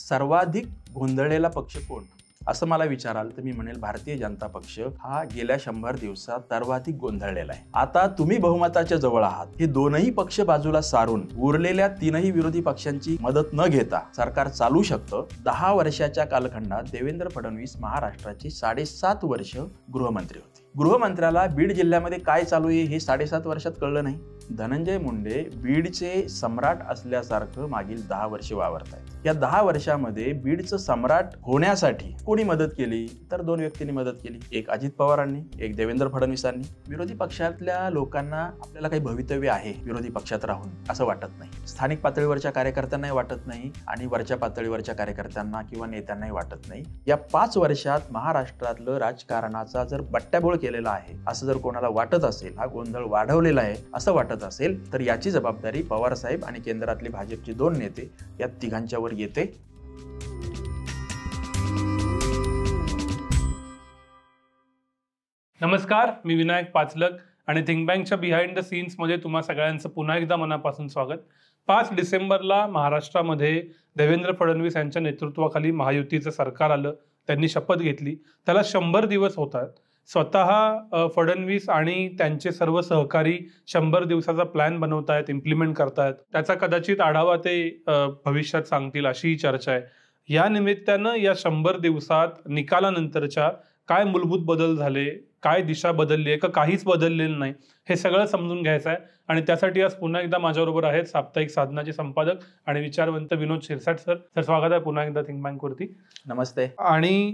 सर्वाधिक गोंधळलेला पक्ष कोण असं मला विचाराल तर मी म्हणेल भारतीय जनता पक्ष हा गेल्या 100 दिवसात सर्वाधिक गोंधळलेला आहे। आता तुम्ही बहुमताच्या जवळ आहात, हे दोनही पक्ष बाजूला सारून उरलेल्या तीनही विरोधी पक्षांची मदत न घेता सरकार चालू शकतं। 10 वर्षाच्या कालखंडात देवेंद्र फडणवीस महाराष्ट्राचे 7.5 वर्ष गृहमंत्री होते। गृहमंत्र्याला बीड जिल्ह्यामध्ये काय चालू आहे हे 7.5 वर्षात कळलं नाही। धनंजय मुंडे बीडचे सम्राट असल्यासारखं मागील 10 वर्ष वावरत आहेत। या 10 वर्षामध्ये बीडचं सम्राट होण्यासाठी कोणी मदत केली तर 2 व्यक्तींनी मदत केली, एक अजित पवारांनी, एक देवेंद्र फडणवीसांनी। विरोधी पक्षातल्या लोकांना आपल्याला काही भवितव्य आहे विरोधी पक्षात राहून असं वाटत नाही, स्थानिक पातळीवरच्या कार्यकर्त्यांनाही वाटत नाही आणि वरच्या पातळीवरच्या कार्यकर्त्यांना किंवा नेत्यांनाही वाटत नाही। या 5 वर्षात महाराष्ट्रातलं राजकारणाचा जर बट्ट्याबोळ केलेला आहे असं जर कोणाला वाटत असेल, हा गोंधळ वाढवलेला आहे असं वाटत असेल तर याची जबाबदारी पवार साहेब आणि केंद्रातले भाजपचे 2 नेते या तिघांच्यावर येते। नमस्कार, मी विनायक पाचलक आणि थिंक बँकच्या बिहाइंड द सीन्स मध्ये तुम्हा सगळ्यांचं पुन्हा एकदा मनापासून स्वागत। 5 डिसेंबरला महाराष्ट्रामध्ये देवेंद्र फडणवीस यांच्या नेतृत्वाखाली महायुतीचं सरकार आलं, त्यांनी शपथ घेतली, त्याला 100 दिवस होतात। स्वतः फडणवीस आणि त्यांचे सर्व सहकारी 100 दिवसाचा प्लॅन बनवतायत, इम्प्लिमेंट करतायत, त्याचा कदाचित आढावा ते भविष्यात सांगतील अशी चर्चा आहे। या निमित्तानं या 100 दिवसात निकालानंतरच्या काय मूलभूत बदल झाले, काय दिशा बदलली आहे का काहीच बदललेलं नाही, हे सगळं समजून घ्यायचं आहे। आणि त्यासाठी आज पुन्हा एकदा माझ्याबरोबर आहेत साप्ताहिक साधनाचे संपादक आणि विचारवंत विनोद शिरसाट सर। सर, स्वागत आहे पुन्हा एकदा थिंक बँक वरती। नमस्ते। आणि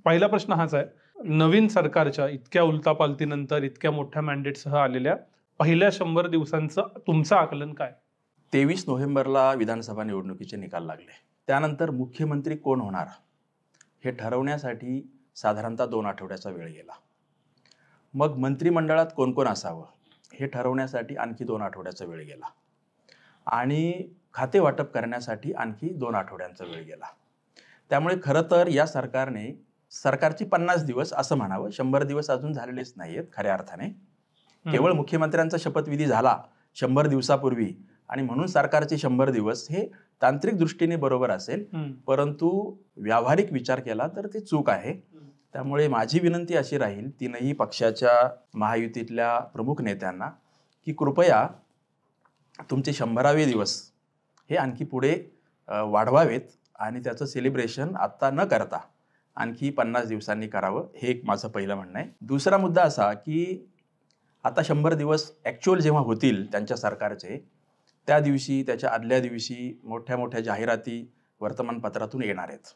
पहिला प्रश्न हाच आहे, नवीन सरकारच्या इतक्या उलटापालतीनंतर इतक्या मोठ्या मॅन्डेटसह आलेल्या पहिल्या 100 दिवसांचं तुमचं आकलन काय? 23 नोव्हेंबरला विधानसभा निवडणुकीचे निकाल लागले, त्यानंतर मुख्यमंत्री कोण होणार हे ठरवण्यासाठी साधारणतः 2 आठवड्याचा वेळ गेला। मग मंत्रिमंडळात कोण कोण असावं हे ठरवण्यासाठी आणखी 2 आठवड्याचा वेळ गेला आणि खाते वाटप करण्यासाठी आणखी 2 आठवड्यांचा वेळ गेला। त्यामुळे खरं तर या सरकारची 50 दिवस असं म्हणावं, 100 दिवस अजून झालेलेच नाहीयेत खऱ्या अर्थाने। केवळ मुख्यमंत्र्यांचा शपथविधी झाला 100 दिवसापूर्वी आणि म्हणून सरकारचे 100 दिवस हे तांत्रिक दृष्टीने बरोबर असेल, परंतु व्यावहारिक विचार केला तर ते चूक आहे। त्यामुळे माझी विनंती अशी राहील तीनही पक्षाच्या महायुतीतल्या प्रमुख नेत्यांना की कृपया तुमचे 100वे दिवस हे आणखी पुढे वाढवावेत आणि त्याचं सेलिब्रेशन आत्ता न करता आणखी 50 दिवसांनी करावं, हे एक माझं पहिलं म्हणणं आहे। दुसरा मुद्दा असा की आता 100 दिवस ॲक्च्युअल जेव्हा होतील त्यांच्या सरकारचे, त्या दिवशी त्याच्या आदल्या दिवशी मोठ्या मोठ्या जाहिराती वर्तमानपत्रातून येणार आहेत,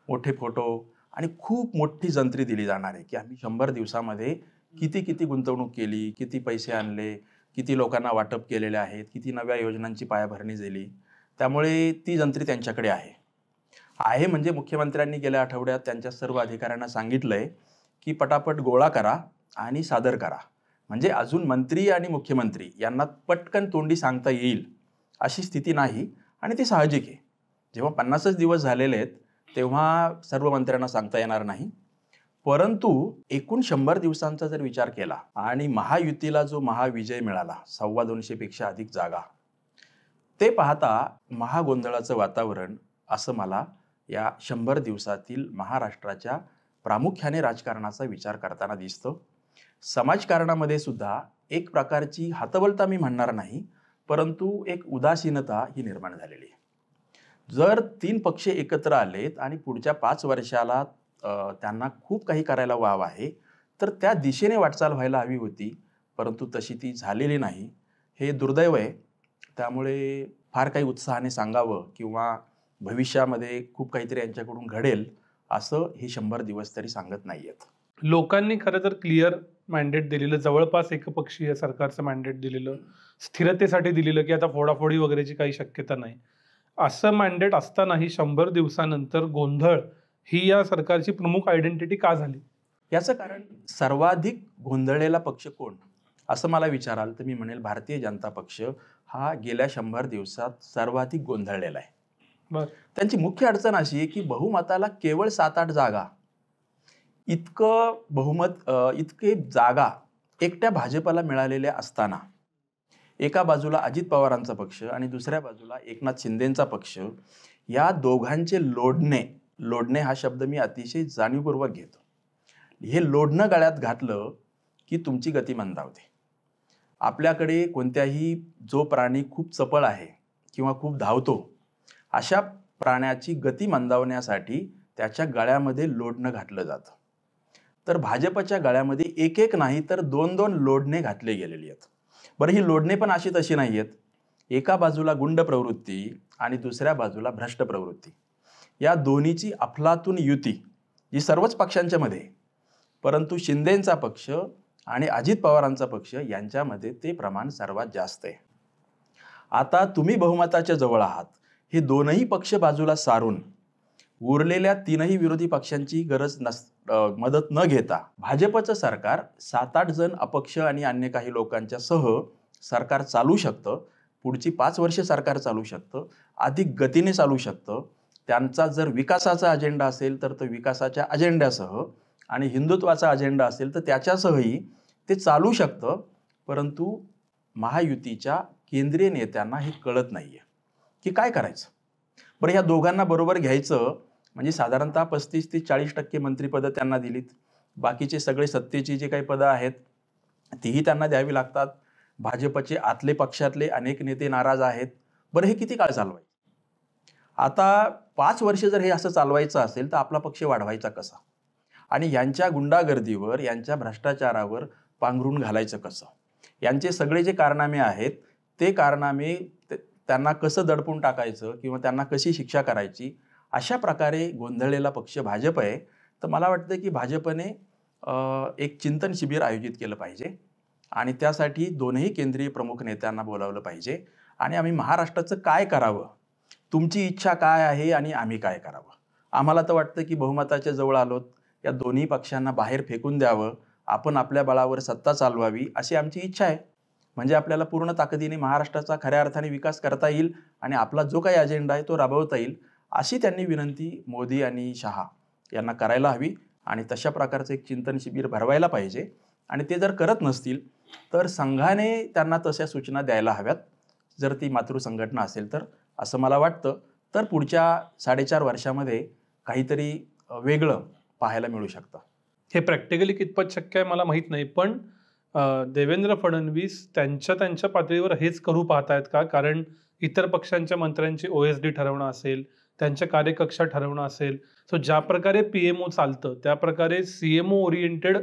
मोठे फोटो आणि खूप मोठी जंत्री दिली जाणार आहे की आम्ही 100 दिवसामध्ये किती गुंतवणूक केली, किती पैसे आणले, किती लोकांना वाटप केलेले आहेत, किती नव्या योजनांची पायाभरणी झाली। त्यामुळे ती जंत्री त्यांच्याकडे आहे म्हणजे मुख्यमंत्र्यांनी गेल्या आठवड्यात त्यांच्या सर्व अधिकाऱ्यांना सांगितलंय की पटापट गोळा करा आणि सादर करा, म्हणजे अजून मंत्री आणि मुख्यमंत्री यांना पटकन तोंडी सांगता येईल अशी स्थिती नाही आणि ते साहजिक आहे। जेव्हा 50च दिवस झालेले आहेत तेव्हा सर्व मंत्र्यांना सांगता येणार नाही, परंतु एकूण 100 दिवसांचा जर विचार केला आणि महायुतीला जो महाविजय मिळाला 225 पेक्षा अधिक जागा, ते पाहता महागोंधळाचं वातावरण असं मला या 100 दिवसातील महाराष्ट्राच्या प्रामुख्याने राजकारणाचा विचार करताना दिसतं। समाजकारणामध्ये सुद्धा एक प्रकारची हतबलता मी म्हणणार नाही, परंतु एक उदासीनता ही निर्माण झालेली आहे। जर 3 पक्ष एकत्र आलेत आणि पुढच्या 5 वर्षाला त्यांना खूप काही करायला वाव आहे तर त्या दिशेने वाटचाल व्हायला हवी होती, परंतु तशी ती झालेली नाही, हे दुर्दैव आहे। त्यामुळे फार काही उत्साहाने सांगावं किंवा भविष्यामध्ये खूप काहीतरी यांच्याकडून घडेल असं हे 100 दिवस तरी सांगत नाहीयेत। लोकांनी खरं तर क्लिअर मॅन्डेट दिलेलं, जवळपास एकपक्षीय सरकारचं मॅन्डेट दिलेलं, स्थिरतेसाठी दिलेलं की आता फोडाफोडी वगैरेची काही शक्यता नाही, असं मॅन्डेट असतानाही 100 दिवसानंतर गोंधळ ही या सरकारची प्रमुख आयडेंटिटी का झाली? याचं कारण सर्वाधिक गोंधळलेला पक्ष कोण असं मला विचाराल तर मी म्हणेल भारतीय जनता पक्ष हा गेल्या 100 दिवसात सर्वाधिक गोंधळलेला आहे। त्यांची मुख्य अडचण अशी आहे की बहुमताला केवळ 7-8 जागा, इतके जागा एकट्या भाजपला मिळालेल्या असताना एका बाजूला अजित पवारांचा पक्ष आणि दुसऱ्या बाजूला एकनाथ शिंदेंचा पक्ष या दोघांचे लोढणे हा शब्द मी अतिशय जाणीवपूर्वक घेतो. हे लोढणं गळ्यात घातलं की तुमची गती मंदावते. आपल्याकडे कोणत्याही जो प्राणी खूप चपळ आहे किंवा खूप धावतो, अशा प्राण्याची गती मंदावण्यासाठी त्याच्या गळ्यामध्ये लोढणं घातलं जातं. तर भाजपच्या गळ्यामध्ये एक नाही तर दोन लोढणे घातले गेलेली आहेत. बरं, ही लोढणे पण अशी तशी नाही आहेत. एका बाजूला गुंड प्रवृत्ती आणि दुसऱ्या बाजूला भ्रष्ट प्रवृत्ती, या दोन्हीची अफलातून युती जी सर्वच पक्षांच्या मध्ये आहे. परंतु शिंदेंचा पक्ष आणि अजित पवारांचा पक्ष यांच्यामध्ये ते प्रमाण सर्वात जास्त आहे. आता तुम्ही बहुमताच्या जवळ आहात, हे दोनही पक्ष बाजूला सारून उरलेल्या तीनही विरोधी पक्षांची मदत न घेता भाजपचं सरकार 7-8 जण अपक्ष आणि अन्य काही लोकांच्या सह सरकार चालू शकतं. पुढची 5 वर्षे सरकार चालू शकतं, अधिक गतीने चालू शकतं. त्यांचा जर विकासाचा अजेंडा असेल तर तो विकासाच्या अजेंड्यासह आणि हिंदुत्वाचा अजेंडा असेल तर त्याच्यासहही ते चालू शकतं. परंतु महायुतीच्या केंद्रीय नेत्यांना हे कळत नाहीये की काय करायचं. बरं, ह्या दोघांना बरोबर घ्यायचं म्हणजे साधारणतः 35 ते 40% मंत्रिपदं त्यांना दिलीत. बाकीचे सगळे सत्तेची जे काही पदं आहेत तीही त्यांना द्यावी लागतात. भाजपचे आतले पक्षातले अनेक नेते नाराज आहेत. बरं, हे किती काळ चालवायचं? आता 5 वर्ष जर हे असं चालवायचं असेल तर आपला पक्ष वाढवायचा कसा आणि यांच्या गुंडागर्दीवर, यांच्या भ्रष्टाचारावर पांघरून घालायचं कसं? यांचे सगळे जे कारनामे आहेत ते कारनामे त्यांना कसं दडपून टाकायचं किंवा त्यांना कशी शिक्षा करायची, अशा प्रकारे गोंधळलेला पक्ष भाजप आहे. तर मला वाटतं की भाजपने एक चिंतन शिबिर आयोजित केलं पाहिजे आणि त्यासाठी दोनही केंद्रीय प्रमुख नेत्यांना बोलावलं पाहिजे आणि आम्ही महाराष्ट्राचं काय करावं, तुमची इच्छा काय आहे आणि आम्ही काय करावं. आम्हाला तर वाटतं की बहुमताच्या जवळ आलोत, या दोन्ही पक्षांना बाहेर फेकून द्यावं, आपण आपल्या बळावर सत्ता चालवावी अशी आमची इच्छा आहे. म्हणजे आपल्याला पूर्ण ताकदीने महाराष्ट्राचा खऱ्या अर्थाने विकास करता येईल आणि आपला जो काही अजेंडा आहे तो राबवता येईल, अशी त्यांनी विनंती मोदी आणि शहा यांना करायला हवी आणि तशा प्रकारचं एक चिंतन शिबिर भरवायला पाहिजे. आणि ते जर करत नसतील तर संघाने त्यांना तशा सूचना द्यायला हव्यात, जर ती मातृ संघटना असेल तर, असं मला वाटतं. तर पुढच्या 4.5 वर्षामध्ये काहीतरी वेगळं पाहायला मिळू शकतं. हे प्रॅक्टिकली कितपत शक्य आहे मला माहीत नाही, पण देवेंद्र फडणवीस त्यांच्या पातळीवर हेच करू पाहतायत का? कारण इतर पक्षांच्या मंत्र्यांची OSD ठरवणं असेल, त्यांच्या कार्यकक्षा ठरवणं असेल, सो ज्या प्रकारे PMO चालतं त्या प्रकारे CMO ओरिएंटेड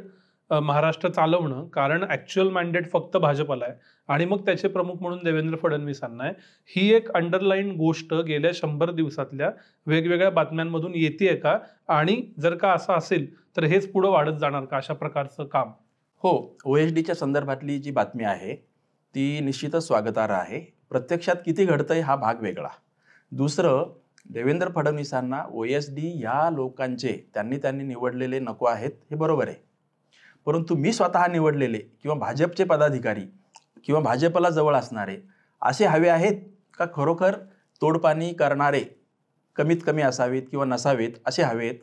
महाराष्ट्र चालवणं, कारण ॲक्च्युअल मॅन्डेट फक्त भाजपला आहे आणि मग त्याचे प्रमुख म्हणून देवेंद्र फडणवीसांना आहे. ही एक अंडरलाईन गोष्ट गेल्या 100 दिवसातल्या वेगवेगळ्या बातम्यांमधून येते का? आणि जर का असं असेल तर हेच पुढे वाढत जाणार का अशा प्रकारचं काम? हो, OSDच्या संदर्भातली जी बातमी आहे ती निश्चितच स्वागतार्ह आहे. प्रत्यक्षात किती घडतंय हा भाग वेगळा. दुसरं, देवेंद्र फडणवीसांना OSD या लोकांचे त्यांनी निवडलेले नको आहेत हे बरोबर आहे. परंतु मी स्वतः निवडलेले किंवा भाजपचे पदाधिकारी किंवा भाजपला जवळ असणारे असे हवे आहेत का? खरोखर तोडपाणी करणारे कमीत कमी असावेत किंवा नसावेत असे हवेत.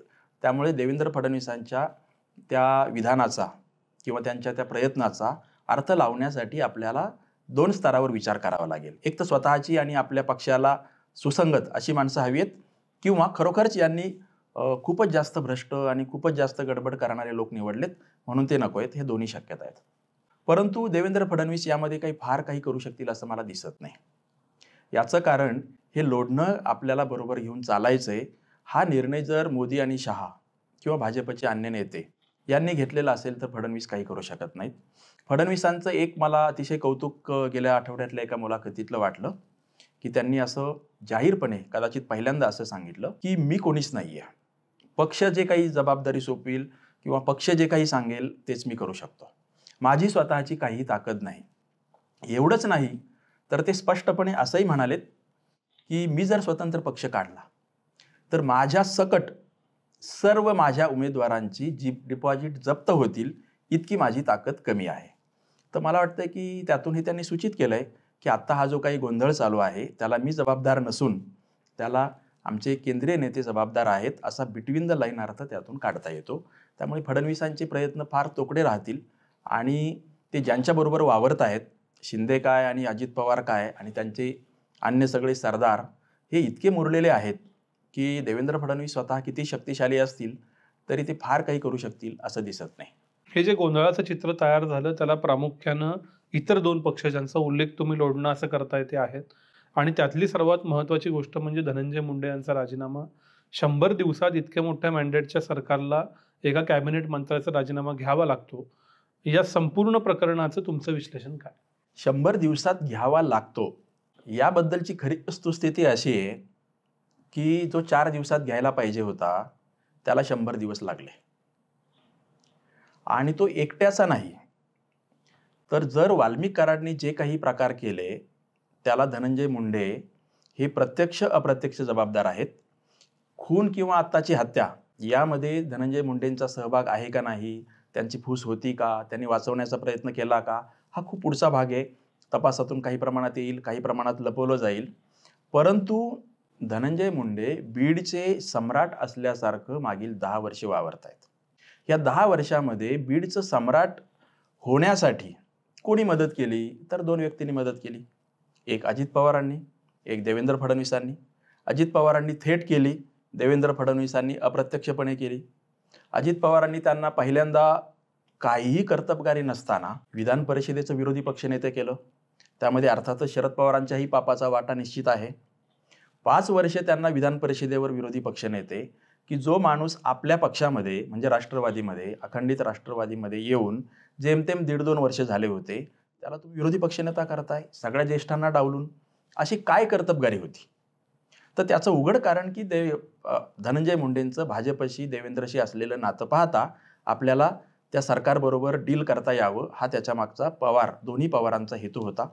त्यामुळे देवेंद्र फडणवीसांच्या त्या विधानाचा किंवा त्यांच्या त्या प्रयत्नाचा अर्थ लावण्यासाठी आपल्याला 2 स्तरावर विचार करावा लागेल. एक तर स्वतःची आणि आपल्या पक्षाला सुसंगत अशी माणसं हवी आहेत किंवा खरोखरच यांनी खूपच जास्त भ्रष्ट आणि खूपच जास्त गडबड करणारे लोक निवडलेत म्हणून ते नको आहेत. हे दोन्ही शक्यता आहेत. परंतु देवेंद्र फडणवीस यामध्ये फार काही करू शकतील असं मला दिसत नाही. याचं कारण हे लोढणं आपल्याला बरोबर घेऊन चालायचंय. हा निर्णय जर मोदी आणि शहा किंवा भाजपचे अन्य नेते यांनी घेतलेला असेल तर फडणवीस काही करू शकत नाहीत. फडणवीसांचं एक मला अतिशय कौतुक गेल्या आठवड्यातल्या एका मुलाखतीतलं वाटलं की त्यांनी असं जाहीरपणे कदाचित पहिल्यांदा असं सांगितलं की मी कोणीच नाहीये, पक्ष जे काही जबाबदारी सोपवेल किंवा पक्ष जे काही सांगेल तेच मी करू शकतो, माझी स्वतःची काही ताकद नाही. एवढंच नाही तर ते स्पष्टपणे असंही म्हणालेत की मी जर स्वतंत्र पक्ष काढला तर माझ्या सकट सर्व माझ्या उमेदवारांची जी डिपॉझिट जप्त होतील इतकी माझी ताकद कमी आहे. तर मला वाटतं की त्यातून हे त्यांनी सूचित केलंय की आत्ता हा जो काही गोंधळ चालू आहे त्याला मी जबाबदार नसून त्याला आमचे केंद्रीय नेते जबाबदार आहेत असा बिटवीन द लाईन अर्थ त्यातून काढता येतो. त्यामुळे फडणवीसांचे प्रयत्न फार तोकडे राहतील आणि ते ज्यांच्याबरोबर वावरत आहेत, शिंदे काय आणि अजित पवार काय आणि त्यांचे अन्य सगळे सरदार हे इतके मुरलेले आहेत की देवेंद्र फडणवीस स्वतः किती शक्तिशाली असतील तरी ते फार काही करू शकतील असं दिसत नाही. हे जे गोंधळाचं चित्र तयार झालं त्याला प्रामुख्यानं इतर दोन पक्ष ज्यांचा उल्लेख तुम्ही लोढणं असं करताय ते आहेत. आणि त्यातली सर्वात महत्त्वाची गोष्ट म्हणजे धनंजय मुंडे यांचा राजीनामा. 100 दिवसात इतक्या मोठ्या मॅन्डेटच्या सरकारला एका कॅबिनेट मंत्र्याचा राजीनामा घ्यावा लागतो. या संपूर्ण प्रकरणाचं तुमचं विश्लेषण काय? 100 दिवसात घ्यावा लागतो याबद्दलची खरी वस्तुस्थिती अशी आहे की जो 4 दिवसात घ्यायला पाहिजे होता त्याला 100 दिवस लागले. आणि तो एकट्याचा नाही, तर जर वाल्मिक कराडनी जे काही प्रकार केले त्याला धनंजय मुंडे हे प्रत्यक्ष अप्रत्यक्ष जबाबदार आहेत. खून किंवा आत्ताची हत्या यामध्ये धनंजय मुंडेंचा सहभाग आहे का नाही, त्यांची फूस होती का, त्यांनी वाचवण्याचा प्रयत्न केला का, हा खूप पुढचा भाग आहे. तपासातून काही प्रमाणात येईल, काही प्रमाणात लपवलं जाईल. परंतु धनंजय मुंडे बीडचे सम्राट असल्यासारखं मागील 10 वर्षे वावरत आहेत. या 10 वर्षामध्ये बीडचं सम्राट होण्यासाठी कोणी मदत केली तर 2 व्यक्तींनी मदत केली. एक अजित पवारांनी, एक देवेंद्र फडणवीसांनी. अजित पवारांनी थेट केली, देवेंद्र फडणवीसांनी अप्रत्यक्षपणे केली. अजित पवारांनी त्यांना पहिल्यांदा काहीही कर्तबगारी नसताना विधान परिषदेचं विरोधी पक्षनेते केलं. त्यामध्ये अर्थातच शरद पवारांच्याही पापाचा वाटा निश्चित आहे. 5 वर्षे त्यांना विधान परिषदेवर विरोधी पक्षनेते की जो माणूस आपल्या पक्षामध्ये म्हणजे राष्ट्रवादीमध्ये, अखंडित राष्ट्रवादीमध्ये येऊन जेमतेम 1.5-2 वर्ष झाले होते, त्याला तुम्ही विरोधी पक्षनेता करताय, सगळ्या ज्येष्ठांना डावलून. अशी काय कर्तबगारी होती? तर त्याचं उघड कारण की धनंजय मुंडेंचं भाजपशी देवेंद्रशी असलेलं नातं पाहता आपल्याला त्या सरकारबरोबर डील करता यावं हा त्याच्या मागचा दोन्ही पवारांचा हेतू होता.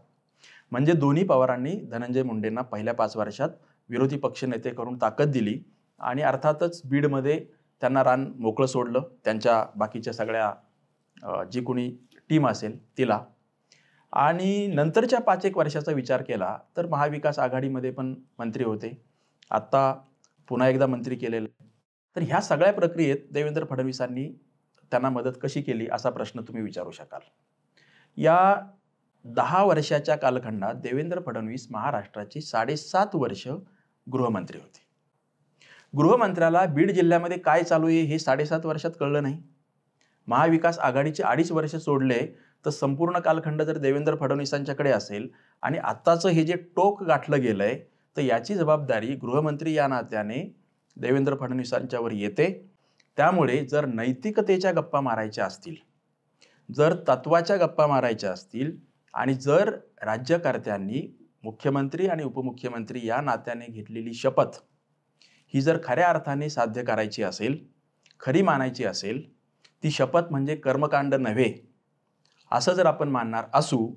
म्हणजे दोन्ही पवारांनी धनंजय मुंडेंना पहिल्या 5 वर्षात विरोधी पक्षनेते करून ताकद दिली आणि अर्थातच बीडमध्ये त्यांना रान मोकळं सोडलं, त्यांच्या बाकीच्या सगळ्या जी कोणी टीम असेल तिला. आणि नंतरच्या 5-1 वर्षाचा विचार केला तर महाविकास आघाडीमध्ये पण मंत्री होते, आत्ता पुन्हा एकदा मंत्री केलेले. तर ह्या सगळ्या प्रक्रियेत देवेंद्र फडणवीसांनी त्यांना मदत कशी केली असा प्रश्न तुम्ही विचारू शकाल. या 10 वर्षाच्या कालखंडात देवेंद्र फडणवीस महाराष्ट्राचे 7.5 वर्ष गृहमंत्री होते. गृहमंत्र्याला बीड जिल्ह्यामध्ये काय चालू आहे हे 7.5 वर्षात कळलं नाही. महाविकास आघाडीचे 2.5 वर्ष सोडले तर संपूर्ण कालखंड जर देवेंद्र फडणवीसांच्याकडे असेल आणि आत्ताचं हे जे टोक गाठलं गेलंय तर याची जबाबदारी गृहमंत्री या नात्याने देवेंद्र फडणवीसांच्यावर येते. त्यामुळे जर नैतिकतेच्या गप्पा मारायच्या असतील, जर तत्वाच्या गप्पा मारायच्या असतील आणि जर राज्यकर्त्यांनी मुख्यमंत्री आणि उपमुख्यमंत्री या नात्याने घेतलेली शपथ ही जर खऱ्या अर्थाने साध्य करायची असेल, खरी मानायची असेल, ती शपथ म्हणजे कर्मकांड नव्हे असं जर आपण मानणार असू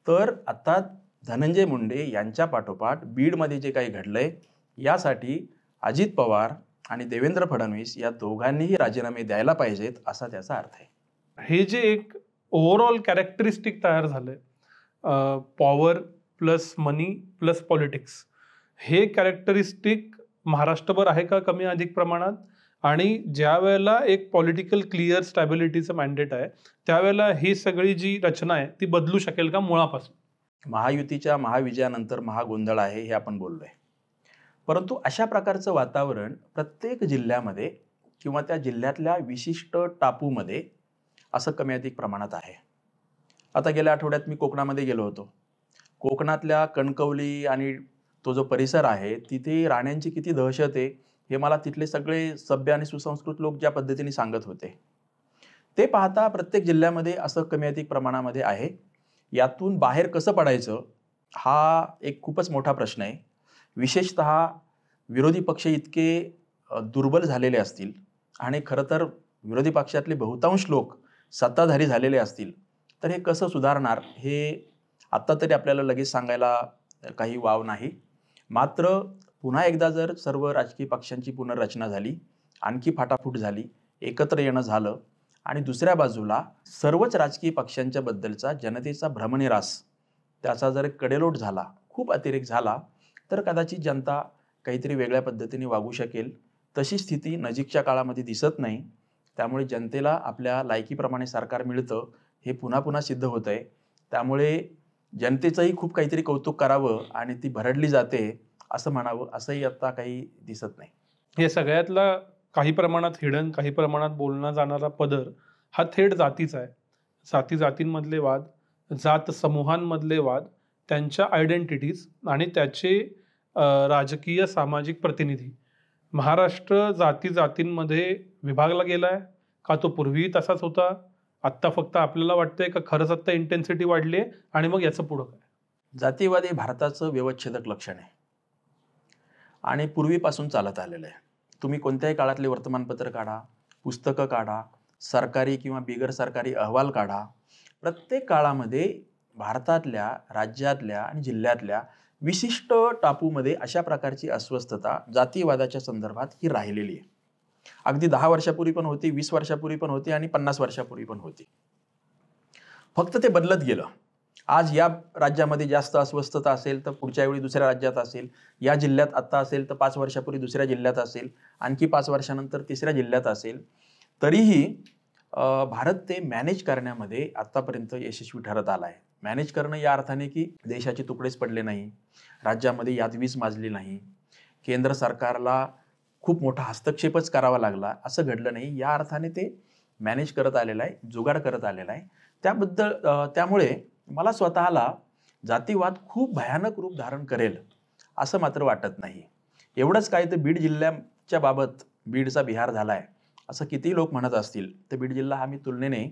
तर आता धनंजय मुंडे यांच्या पाठोपाठ बीडमध्ये जे काही घडलंय यासाठी अजित पवार आणि देवेंद्र फडणवीस या दोघांनीही राजीनामे द्यायला पाहिजेत असा त्याचा अर्थ आहे. हे जे एक ओव्हरऑल कॅरेक्टरिस्टिक तयार झालंय, पॉवर प्लस मनी प्लस पॉलिटिक्स, हे कॅरेक्टरिस्टिक महाराष्ट्रभर आहे का कमी अधिक प्रमाणात? आणि ज्या वेळेला एक पॉलिटिकल क्लिअर स्टॅबिलिटीचं मॅन्डेट आहे त्यावेळेला ही सगळी जी रचना आहे ती बदलू शकेल का मुळापासून? महायुतीच्या महाविजयानंतर महागोंधळ आहे हे आपण बोललोय. परंतु अशा प्रकारचं वातावरण प्रत्येक जिल्ह्यामध्ये किंवा त्या जिल्ह्यातल्या विशिष्ट टापूमध्ये असं कमी अधिक प्रमाणात आहे. आता गेल्या आठवड्यात मी कोकणामध्ये गेलो होतो. कोकणातल्या कणकवली आणि तो जो परिसर आहे तिथे राण्यांची किती दहशत आहे हे मला तिथले सगळे सभ्य आणि सुसंस्कृत लोक ज्या पद्धतीने सांगत होते ते पाहता प्रत्येक जिल्ह्यामध्ये असं कमी अधिक प्रमाणामध्ये आहे. यातून बाहेर कसं पडायचं हा एक खूपच मोठा प्रश्न आहे. विशेषतः विरोधी पक्ष इतके दुर्बल झालेले असतील आणि खरं तर विरोधी पक्षातले बहुतांश लोक सत्ताधारी झालेले असतील तर हे कसं सुधारणार हे आत्ता तरी आपल्याला लगेच सांगायला काही वाव नाही. मात्र पुन्हा एकदा जर सर्व राजकीय पक्षांची पुनर्रचना झाली, आणखी फाटाफूट झाली, एकत्र येणं झालं आणि दुसऱ्या बाजूला सर्वच राजकीय पक्षांच्या बद्दलचा जनतेचा भ्रमनिरास त्याचा जर कडेलोट झाला, खूप अतिरेक झाला तर कदाचित जनता काहीतरी वेगळ्या पद्धतीने वागू शकेल. तशी स्थिती नजीकच्या काळामध्ये दिसत नाही. त्यामुळे जनतेला आपल्या लायकीप्रमाणे सरकार मिळतं हे पुन्हा पुन्हा सिद्ध होत आहे. त्यामुळे जनतेचंही खूप काहीतरी कौतुक करावं आणि ती भरडली जाते असं म्हणावं असंही आता काही दिसत नाही. हे सगळ्यातला काही प्रमाणात हिडन, काही प्रमाणात बोलला जाणारा पदर हा थेट जातीचा आहे. जातींमधले वाद, जात समूहांमधले वाद, त्यांच्या आयडेंटिटीज आणि त्याचे राजकीय सामाजिक प्रतिनिधी. महाराष्ट्र जातींमध्ये विभागला गेलाय का? तो पूर्वीही तसाच होता? आत्ता फक्त आपल्याला वाटतंय का खरंच आत्ता इंटेन्सिटी वाढली आहे? आणि मग याचं पुढं काय? जातीवाद हे भारताचं व्यवच्छेदक लक्षण आहे आणि पूर्वीपासून चालत आलेलं आहे. तुम्ही कोणत्याही काळातले वर्तमानपत्र काढा, पुस्तकं काढा, सरकारी किंवा बिगर सरकारी अहवाल काढा, प्रत्येक काळामध्ये भारतातल्या, राज्यातल्या आणि जिल्ह्यातल्या विशिष्ट टापूमध्ये अशा प्रकारची अस्वस्थता जातीवादाच्या संदर्भात ही राहिलेली आहे. अगदी 10 वर्षापूर्वी पण होती, 20 वर्षापूर्वी पण होती आणि 50 वर्षापूर्वी पण होती. फक्त ते बदलत गेलं. आज या राज्यामध्ये जास्त अस्वस्थता असेल तर पुढच्या वेळी दुसऱ्या राज्यात असेल, या जिल्ह्यात आत्ता असेल तर 5 वर्षापूर्वी दुसऱ्या जिल्ह्यात असेल, आणखी 5 वर्षानंतर तिसऱ्या जिल्ह्यात असेल. तरीही भारत ते मॅनेज करण्यामध्ये आत्तापर्यंत यशस्वी ठरत आला आहे. मॅनेज करणं या अर्थाने की देशाचे तुकडेच पडले नाही, राज्यामध्ये यादवीस माजली नाही, केंद्र सरकारला खूप मोठा हस्तक्षेपच करावा लागला, असं घडलं नाही. या अर्थाने ते मॅनेज करत आलेलं आहे, जुगाड करत आलेला आहे. त्यामुळे मला स्वतःला जातीवाद खूप भयानक रूप धारण करेल असं मात्र वाटत नाही. एवढंच काय तर बीड जिल्ह्याच्या बाबत बीडचा बिहार झालाय असं कितीही लोक म्हणत असतील, तर बीड जिल्हा हा मी तुलनेने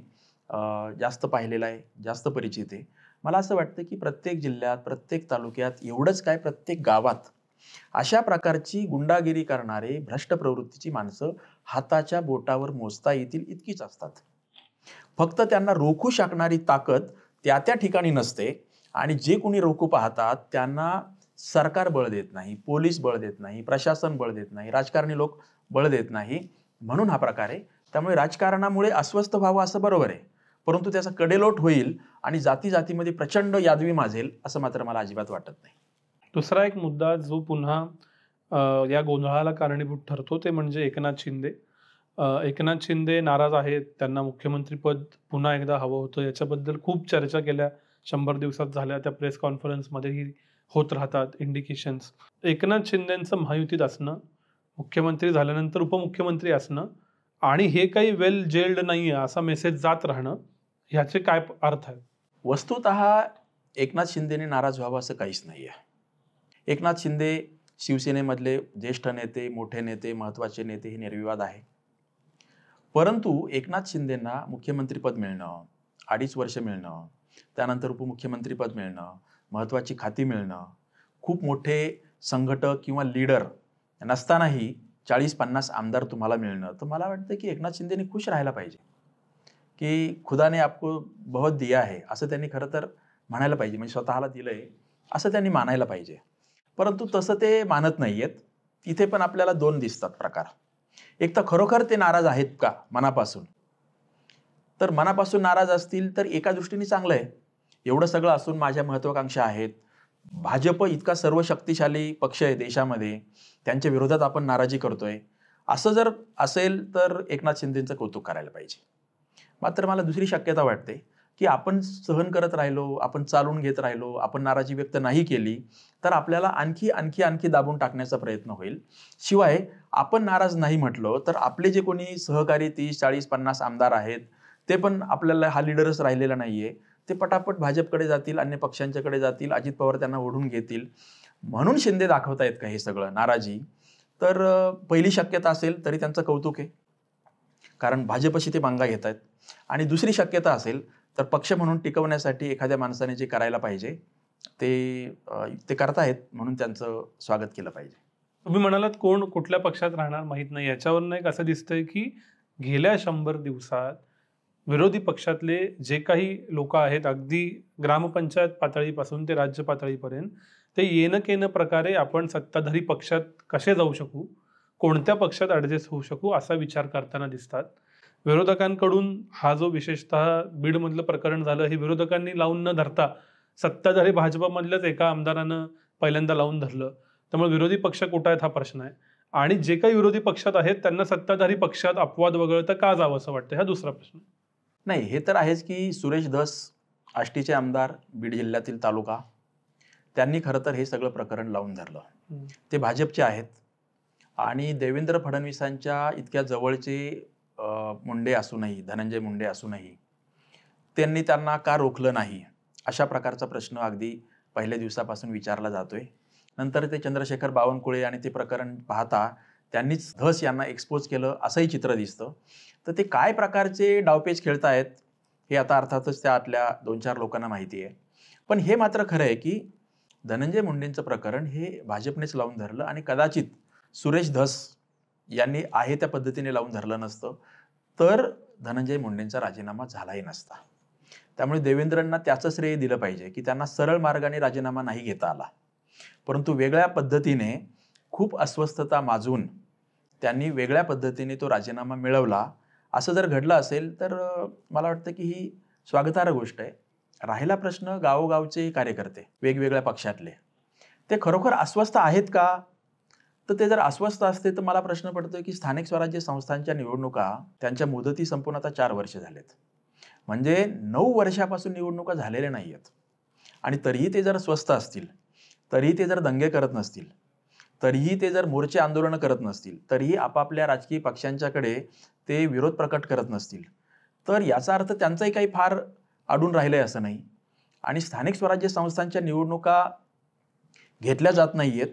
जास्त पाहिलेला आहे, जास्त परिचित आहे. मला असं वाटतं की प्रत्येक जिल्ह्यात, प्रत्येक तालुक्यात, एवढंच काय प्रत्येक गावात अशा प्रकारची गुंडागिरी करणारे भ्रष्ट प्रवृत्तीची माणसं हाताच्या बोटावर मोजता येतील इतकीच असतात. फक्त त्यांना रोखू शकणारी ताकद त्या ठिकाणी नसते आणि जे कोणी रोखू पाहतात त्यांना सरकार बळ देत नाही, पोलीस बळ देत नाही, प्रशासन बळ देत नाही, राजकारणी लोक बळ देत नाही. म्हणून हा प्रकार आहे. त्यामुळे राजकारणामुळे अस्वस्थ व्हावं असं बरोबर आहे, परंतु त्याचा कडेलोट होईल आणि जातीमध्ये प्रचंड यादवी माजेल असं मात्र मला अजिबात वाटत नाही. दुसरा एक मुद्दा जो पुन्हा या गोंधळाला कारणीभूत ठरतो ते म्हणजे एकनाथ शिंदे. एकनाथ शिंदे नाराज आहेत, त्यांना मुख्यमंत्रीपद पुन्हा एकदा हवं होतं. याच्याबद्दल खूप चर्चा गेल्या 100 दिवसात झाल्या, त्या प्रेस कॉन्फरन्समध्येही होत राहतात इंडिकेशन्स. एकनाथ शिंदेंचं महायुतीत असणं, मुख्यमंत्री झाल्यानंतर उपमुख्यमंत्री असणं आणि हे काही वेल जेल्ड नाही आहे असा मेसेज जात राहणं, ह्याचे काय अर्थ आहेत? वस्तुतः एकनाथ शिंदेने नाराज व्हावं असं काहीच नाही आहे. एकनाथ शिंदे शिवसेनेमधले ज्येष्ठ नेते, मोठे नेते, महत्त्वाचे नेते, हे निर्विवाद आहे. परंतु एकनाथ शिंदेंना मुख्यमंत्रीपद मिळणं, 2.5 वर्ष मिळणं, त्यानंतर उपमुख्यमंत्रीपद मिळणं, महत्त्वाची खाती मिळणं, खूप मोठे संघटक किंवा लीडर नसतानाही 40-50 आमदार तुम्हाला मिळणं, तर मला वाटतं की एकनाथ शिंदेने खुश राहायला पाहिजे की खुदा ने आपको बहुत दिया है असं त्यांनी खरं तर म्हणायला पाहिजे. म्हणजे स्वतःला दिलंय असं त्यांनी मानायला पाहिजे. परंतु तसं ते मानत नाहीयेत. इथे पण आपल्याला 2 दिसतात प्रकार. एक तर खरोखर ते नाराज आहेत का मनापासून? तर मनापासून नाराज असतील तर एका दृष्टीने चांगलं आहे. एवढं सगळं असून माझ्या महत्वाकांक्षा आहेत, भाजप इतका सर्व शक्तिशाली पक्ष आहे देशामध्ये, त्यांच्या विरोधात आपण नाराजी करतोय, असं जर असेल तर एकनाथ शिंदेचं कौतुक करायला पाहिजे. मात्र मला दुसरी शक्यता वाटते की आपण सहन करत राहिलो, आपण चालून घेत राहिलो, आपण नाराजी व्यक्त नाही केली तर आपल्याला आणखी दाबून टाकण्याचा प्रयत्न होईल. शिवाय आपण नाराज नाही म्हटलो तर आपले जे कोणी सहकारी 30, 40, 50 आमदार आहेत ते पण आपल्याला हा लीडरच राहिलेला नाहीये, ते पटापट भाजपकडे जातील, अन्य पक्षांच्याकडे जातील, अजित पवार त्यांना ओढून घेतील. म्हणून शिंदे दाखवतायत का हे सगळं नाराजी? तर पहिली शक्यता असेल तरी त्यांचं कौतुक आहे, कारण भाजपशी ते मांगा घेत आहेत. आणि दुसरी शक्यता असेल तर पक्ष म्हणून टिकवण्यासाठी एखाद्या माणसाने जे करायला पाहिजे ते करतायत, म्हणून त्यांचं स्वागत केलं पाहिजे. तुम्ही म्हणालात कोण कुठल्या पक्षात राहणार माहीत नाही, याच्यावरून एक असं दिसतंय की गेल्या 100 दिवसात विरोधी पक्षातले जे काही लोक आहेत, अगदी ग्रामपंचायत पातळीपासून ते राज्य पातळीपर्यंत, ते येणं केनं प्रकारे आपण सत्ताधारी पक्षात कसे जाऊ शकू, कोणत्या पक्षात ॲडजस्ट होऊ शकू असा विचार करताना दिसतात. विरोधकांकडून हा जो विशेषतः बीडमधलं प्रकरण झालं, हे विरोधकांनी लावून न धरता सत्ताधारी भाजपमधल्याच एका आमदारानं पहिल्यांदा लावून धरलं. त्यामुळे विरोधी पक्ष कुठं आहेत हा प्रश्न आहे. आणि जे काही विरोधी पक्षात आहेत त्यांना सत्ताधारी पक्षात अपवाद वगळता का जावं असं वाटतं, हा दुसरा प्रश्न. नाही, हे तर आहेच की सुरेश धस आष्टीचे आमदार, बीड जिल्ह्यातील तालुका, त्यांनी खरं तर हे सगळं प्रकरण लावून धरलं. ते भाजपचे आहेत आणि देवेंद्र फडणवीसांच्या इतक्या जवळचे मुंडे असूनही, धनंजय मुंडे असूनही त्यांनी त्यांना का रोखलं नाही, अशा प्रकारचा प्रश्न अगदी पहिल्या दिवसापासून विचारला जातोय. नंतर ते चंद्रशेखर बावनकुळे आणि ते प्रकरण पाहता त्यांनीच धस यांना एक्सपोज केलं असंही चित्र दिसतं. तर ते काय प्रकारचे डावपेच खेळतायत हे आता अर्थातच त्यातल्या 2-4 लोकांना माहिती आहे. पण हे मात्र खरं आहे की धनंजय मुंडेंचं प्रकरण हे भाजपनेच लावून धरलं आणि कदाचित सुरेश धस यांनी आहे त्या पद्धतीने लावून धरलं नसतं तर धनंजय मुंडेंचा राजीनामा झालाही नसता. त्यामुळे देवेंद्रांना त्याचं श्रेय दिलं पाहिजे की त्यांना सरळ मार्गाने राजीनामा नाही घेता आला, परंतु वेगळ्या पद्धतीने खूप अस्वस्थता माजून त्यांनी वेगळ्या पद्धतीने तो राजीनामा मिळवला. असं जर घडलं असेल तर मला वाटतं की ही स्वागतार्ह गोष्ट आहे. राहिला प्रश्न गावोगावचे कार्यकर्ते वेगवेगळ्या पक्षातले, ते खरोखर अस्वस्थ आहेत का? तर ते जर अस्वस्थ असते तर मला प्रश्न पडतोय की स्थानिक स्वराज्य संस्थांच्या निवडणुका त्यांच्या मुदती संपून आता 4 वर्ष झालेत. म्हणजे 9 वर्षापासून निवडणुका झालेल्या नाही आहेत. आणि तरीही ते जर स्वस्थ असतील, तरीही ते जर दंगे करत नसतील, तरीही ते जर मोर्चे आंदोलनं करत नसतील, तरीही आपापल्या राजकीय पक्षांच्याकडे ते विरोध प्रकट करत नसतील, तर याचा अर्थ त्यांचंही काही फार अडून राहिलंय असं नाही. आणि स्थानिक स्वराज्य संस्थांच्या निवडणुका घेतल्या जात नाहीयेत,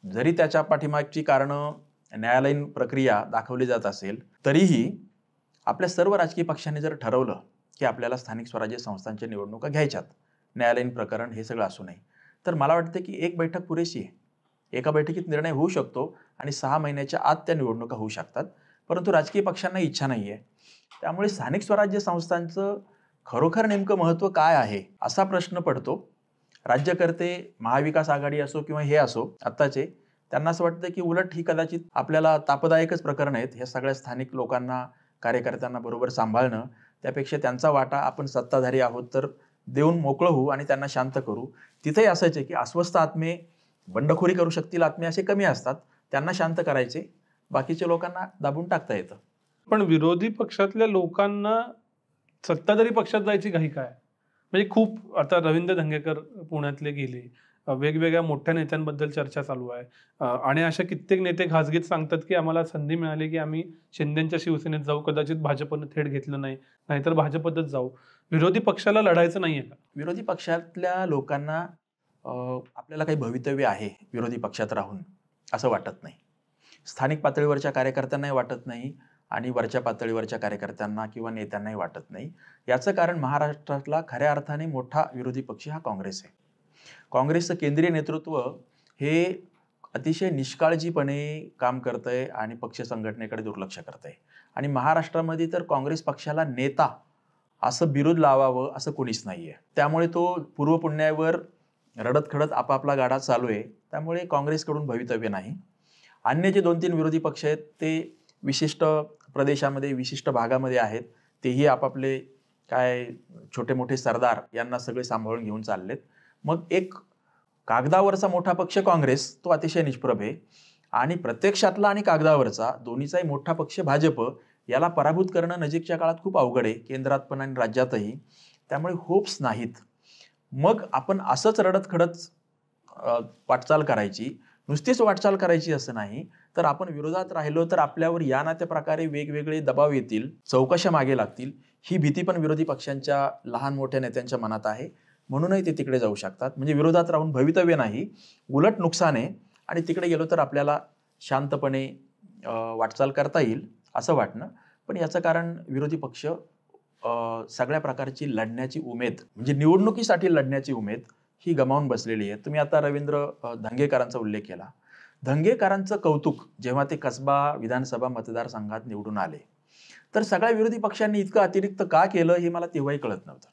जरी त्याच्या पाठीमागची कारणं न्यायालयीन प्रक्रिया दाखवली जात असेल, तरीही आपल्या सर्व राजकीय पक्षांनी जर ठरवलं की आपल्याला स्थानिक स्वराज्य संस्थांच्या निवडणुका घ्यायच्यात, न्यायालयीन प्रकरण हे सगळं असू नये, तर मला वाटतं की एक बैठक पुरेशी आहे. एका बैठकीत निर्णय होऊ शकतो आणि 6 महिन्याच्या आत त्या निवडणुका होऊ शकतात. परंतु राजकीय पक्षांना इच्छा नाही आहे. त्यामुळे स्थानिक स्वराज्य संस्थांचं खरोखर नेमकं महत्त्व काय आहे असा प्रश्न पडतो. राज्यकर्ते महाविकास आघाडी असो किंवा हे असो आत्ताचे, त्यांना असं वाटतं की उलट ही कदाचित आपल्याला तापदायकच प्रकरण आहेत. ह्या सगळ्या स्थानिक लोकांना, कार्यकर्त्यांना बरोबर सांभाळणं, त्यापेक्षा त्यांचा वाटा आपण सत्ताधारी आहोत तर देऊन मोकळं होऊ आणि त्यांना शांत करू. तिथेही असंच आहे की अस्वस्थ आत्मे, बंडखोरी करू शकतील आत्मे असे कमी असतात, त्यांना शांत करायचे, बाकीच्या लोकांना दाबून टाकता येतं. पण विरोधी पक्षातल्या लोकांना सत्ताधारी पक्षात जायची घाई काय? म्हणजे खूप आता रवींद्र धंगेकर पुण्यातले गेले, वेगवेगळ्या मोठ्या नेत्यांबद्दल चर्चा चालू आहे, आणि अशा कित्येक नेते खासगीत सांगतात की आम्हाला संधी मिळाली की आम्ही शिंदेच्या शिवसेनेत जाऊ, कदाचित भाजपनं थेट घेतलं नाही, नाहीतर भाजपतच जाऊ. विरोधी पक्षाला लढायचं नाहीये का? विरोधी पक्षातल्या लोकांना आपल्याला काही भवितव्य आहे विरोधी पक्षात राहून असं वाटत नाही. स्थानिक पातळीवरच्या कार्यकर्त्यांनाही वाटत नाही आणि वरच्या पातळीवरच्या कार्यकर्त्यांना किंवा नेत्यांनाही वाटत नाही. याचं कारण महाराष्ट्रातला खऱ्या अर्थाने मोठा विरोधी पक्ष हा काँग्रेस आहे. काँग्रेसचं केंद्रीय नेतृत्व हे अतिशय निष्काळजीपणे काम करतंय आणि पक्ष संघटनेकडे दुर्लक्ष करतंय. आणि महाराष्ट्रामध्ये तर काँग्रेस पक्षाला नेता असं बिरुद लावावं असं कोणीच नाहीये. त्यामुळे तो पूर्व पुण्यावर रडत खडत आपापला गाडा चालू आहे. त्यामुळे काँग्रेसकडून भवितव्य नाही. अन्य जे 2-3 विरोधी पक्ष आहेत ते विशिष्ट प्रदेशामध्ये, विशिष्ट भागामध्ये आहेत. तेही आपापले काय छोटे मोठे सरदार यांना सगळे सांभाळून घेऊन चाललेत. मग एक कागदावरचा मोठा पक्ष काँग्रेस तो अतिशय निष्प्रभ आहे आणि प्रत्यक्षातला आणि कागदावरचा दोन्हीचाही मोठा पक्ष भाजप याला पराभूत करणं नजीकच्या काळात खूप अवघड आहे, केंद्रात पण आणि राज्यातही. त्यामुळे होप्स नाहीत. मग आपण असंच रडत खडत वाटचाल करायची, नुसतीच वाटचाल करायची असं नाही, तर आपण विरोधात राहिलो तर आपल्यावर या ना त्या प्रकारे वेगवेगळे दबाव येतील, चौकशा मागे लागतील. ही भीती पण विरोधी पक्षांच्या लहान मोठ्या नेत्यांच्या मनात आहे. म्हणूनही ते तिकडे जाऊ शकतात. म्हणजे विरोधात राहून भवितव्य नाही, उलट नुकसान आहे. आणि तिकडे गेलो तर आपल्याला शांतपणे वाटचाल करता येईल असं वाटणं. पण याचं कारण विरोधी पक्ष सगळ्या प्रकारची लढण्याची उमेद, म्हणजे निवडणुकीसाठी लढण्याची उमेद ही गमावून बसलेली आहे. तुम्ही आता रवींद्र धंगेकरांचा उल्लेख केला. धंगेकरांचं कौतुक जेव्हा ते कसबा विधानसभा मतदारसंघात निवडून आले, तर सगळ्या विरोधी पक्षांनी इतकं अतिरिक्त का केलं हे मला तेव्हाही कळत नव्हतं.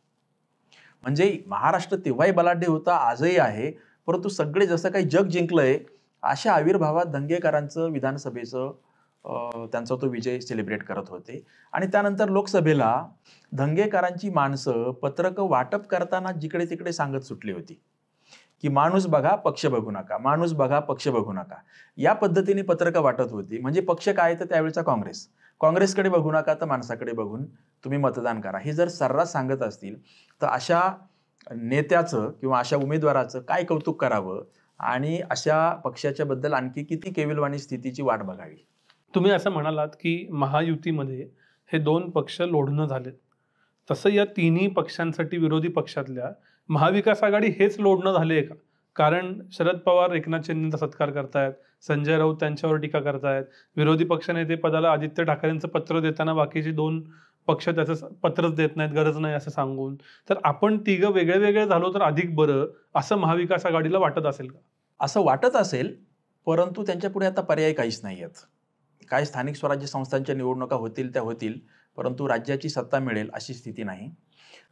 म्हणजे महाराष्ट्र तेव्हाही बलाढ्य होता, आजही आहे, परंतु सगळे जसं काही जग जिंकलंय अशा आविर्भावात धंगेकरांचं विधानसभेचं त्यांचा तो विजय सेलिब्रेट करत होते. आणि त्यानंतर लोकसभेला धंगेकरांची माणसं पत्रक वाटप करताना जिकडे तिकडे सांगत सुटली होती की माणूस बघा पक्ष बघू नका, माणूस बघा पक्ष बघू नका. या पद्धतीने पत्रकं वाटत होती. म्हणजे पक्ष काय तर त्यावेळेचा काँग्रेस, काँग्रेसकडे बघू नका तर माणसाकडे बघून तुम्ही मतदान करा. हे जर सर्रास सांगत असतील तर अशा नेत्याचं किंवा अशा उमेदवाराचं काय कौतुक करावं आणि अशा पक्षाच्या बद्दल आणखी किती केविलवाणी स्थितीची वाट बघावी. तुम्ही असं म्हणालात की महायुतीमध्ये हे दोन पक्ष लोढणं झालेत. तसं या तिन्ही पक्षांसाठी विरोधी पक्षातल्या महाविकास आघाडी हेच लोढणं झाले का? कारण शरद पवार एकनाथ शिंदेचा सत्कार करतायत, संजय राऊत त्यांच्यावर टीका करतायत, विरोधी पक्षनेते पदाला आदित्य ठाकरेंचं पत्र देताना बाकीचे दोन पक्ष त्याचं पत्रच देत नाहीत, गरज नाही असं सांगून. तर आपण तिघं वेगळे वेगळे झालो तर अधिक बरं असं महाविकास आघाडीला वाटत असेल का? असं वाटत असेल, परंतु त्यांच्या पुढे आता पर्याय काहीच नाही आहेत. काय स्थानिक स्वराज्य संस्थांच्या निवडणुका होतील त्या होतील, परंतु राज्याची सत्ता मिळेल अशी स्थिती नाही.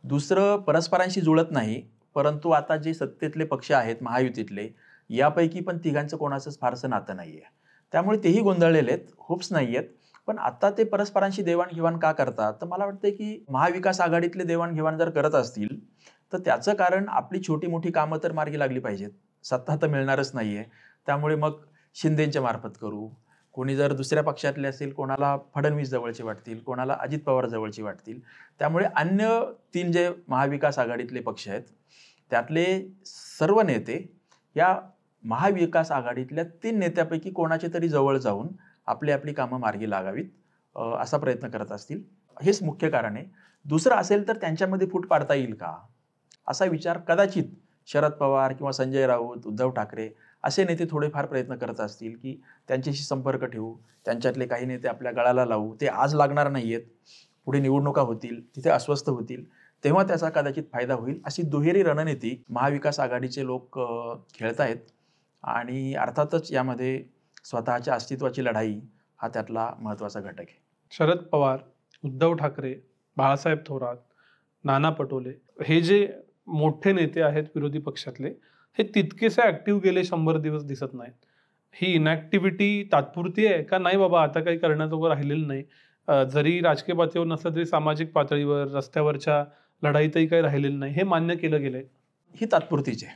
दुसरं, परस्परांशी जुळत नाही, परंतु आता जे सत्तेतले पक्ष आहेत महायुतीतले, यापैकी पण तिघांचं कोणाचंच फारसं नातं नाही आहे. त्यामुळे तेही गोंधळलेले आहेत, होप्स नाही आहेत. पण आता ते परस्परांशी देवाणघेवाण का करतात, तर मला वाटतं की महाविकास आघाडीतले देवाणघेवाण जर करत असतील तर त्याचं कारण आपली छोटी मोठी कामं तर मार्गी लागली पाहिजेत. सत्ता तर मिळणारच नाहीये, त्यामुळे मग शिंदेच्या मार्फत करू. कोणी जर दुसऱ्या पक्षातले असेल, कोणाला फडणवीस जवळचे वाटतील, कोणाला अजित पवार जवळचे वाटतील. त्यामुळे अन्य 3 जे महाविकास आघाडीतले पक्ष आहेत त्यातले सर्व नेते या महाविकास आघाडीतल्या 3 नेत्यापैकी कोणाचे तरी जवळ जाऊन आपली आपली कामं मार्गी लागावीत असा प्रयत्न करत असतील. हेच मुख्य कारण आहे. दुसरं असेल तर त्यांच्यामध्ये फूट पाडता येईल का असा विचार कदाचित शरद पवार किंवा संजय राऊत, उद्धव ठाकरे असे नेते थोडेफार प्रयत्न करत असतील की त्यांच्याशी संपर्क ठेवू, त्यांच्यातले काही नेते आपल्या गळाला लावू. ते आज लागणार नाहीयेत, पुढे निवडणुका होतील, तिथे अस्वस्थ होतील, तेव्हा त्याचा कदाचित फायदा होईल. अशी दुहेरी रणनीती महाविकास आघाडीचे लोक खेळतायत. आणि अर्थातच यामध्ये स्वतःच्या अस्तित्वाची लढाई हा त्यातला महत्त्वाचा घटक आहे. शरद पवार, उद्धव ठाकरे, बाळासाहेब थोरात, नाना पटोले हे जे मोठे नेते आहेत विरोधी पक्षातले, हे तितकेसे ऍक्टिव्ह गेले 100 दिवस दिसत नाहीत. ही इनॅक्टिव्हिटी तात्पुरती आहे का नाही बाबा आता काही करण्याजोगं राहिलेलं नाही? जरी राजकीय पातळीवर नसलं तरी सामाजिक पातळीवर रस्त्यावरच्या लढाईतही काही राहिलेलं नाही, हे मान्य केलं गेलंय? ही तात्पुरतीच आहे.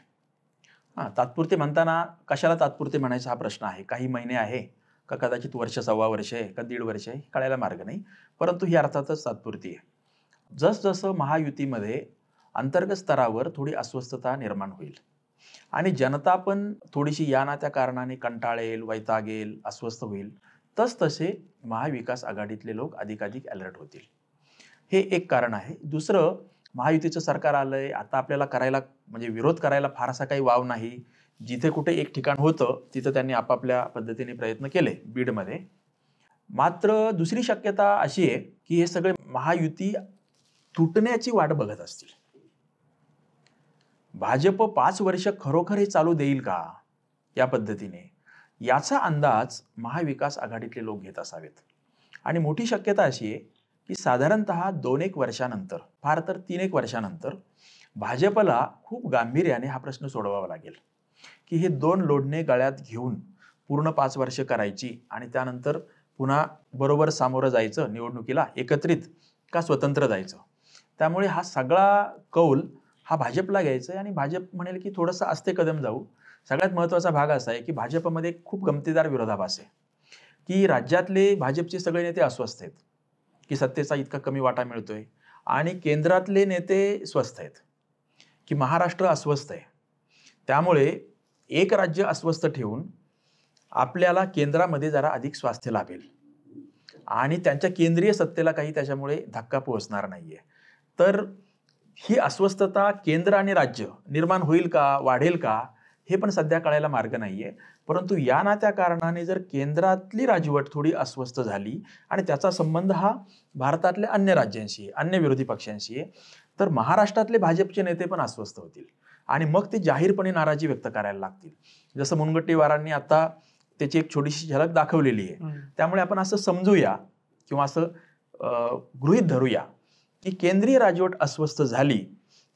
तात्पुरते म्हणताना कशाला तात्पुरते म्हणायचा हा प्रश्न आहे. काही महिने आहे का कदाचित वर्ष, सव्वा वर्ष आहे का 1.5 वर्ष आहे, कळायला मार्ग नाही. परंतु ही अर्थातच तात्पुरती आहे. जसजसं महायुतीमध्ये अंतर्गत स्तरावर थोडी अस्वस्थता निर्माण होईल आणि जनता पण थोडीशी या ना त्या कारणाने कंटाळेल, वैतागेल, अस्वस्थ होईल, तसतसे महाविकास आघाडीतले लोक अधिकाधिक अलर्ट होतील. हे एक कारण आहे. दुसरं, महायुतीचं सरकार आलंय, आता आपल्याला करायला म्हणजे विरोध करायला फारसा काही वाव नाही. जिथे कुठे एक ठिकाण होतं तिथं त्यांनी आपापल्या पद्धतीने प्रयत्न केले बीडमध्ये. मात्र दुसरी शक्यता अशी आहे की हे सगळे महायुती तुटण्याची वाट बघत असतील. भाजप 5 वर्ष खरोखर हे चालू देईल का या पद्धतीने, याचा अंदाज महाविकास आघाडीतले लोक घेत असावेत. आणि मोठी शक्यता अशी आहे की साधारणतः 2-1 वर्षानंतर, फार तर 3-1 वर्षानंतर भाजपला खूप गांभीर्याने हा प्रश्न सोडवावा लागेल की हे 2 लोढणे गळ्यात घेऊन पूर्ण 5 वर्ष करायची आणि त्यानंतर पुन्हा बरोबर सामोरं जायचं निवडणुकीला, एकत्रित का स्वतंत्र जायचं. त्यामुळे हा सगळा कौल हा भाजपला घ्यायचा आहे आणि भाजप म्हणेल की थोडंसं आस्ते कदम जाऊ. सगळ्यात महत्त्वाचा भाग असा आहे की भाजपमध्ये खूप गमतीदार विरोधाभास आहे की राज्यातले भाजपचे सगळे नेते अस्वस्थ आहेत की सत्तेचा इतका कमी वाटा मिळतोय आणि केंद्रातले नेते स्वस्थ आहेत की महाराष्ट्र अस्वस्थ आहे. त्यामुळे एक राज्य अस्वस्थ ठेवून आपल्याला केंद्रामध्ये जरा अधिक स्वास्थ्य लाभेल आणि त्यांच्या केंद्रीय सत्तेला काही त्याच्यामुळे धक्का पोहोचणार नाहीये. तर ही अस्वस्थता केंद्र आणि राज्य निर्माण होईल का, वाढेल का, हे पण सध्या कळायला मार्ग नाहीये. परंतु या ना त्या कारणाने जर केंद्रातली राजवट थोडी अस्वस्थ झाली आणि त्याचा संबंध हा भारतातल्या अन्य राज्यांशी, अन्य विरोधी पक्षांशी आहे, तर महाराष्ट्रातले भाजपचे नेते पण अस्वस्थ होतील आणि मग ते जाहीरपणे नाराजी व्यक्त करायला लागतील. जसं मुनगंटीवारांनी आता त्याची एक छोटीशी झलक दाखवलेली आहे. त्यामुळे आपण असं समजूया किंवा असं गृहीत धरूया की केंद्रीय राजवट अस्वस्थ झाली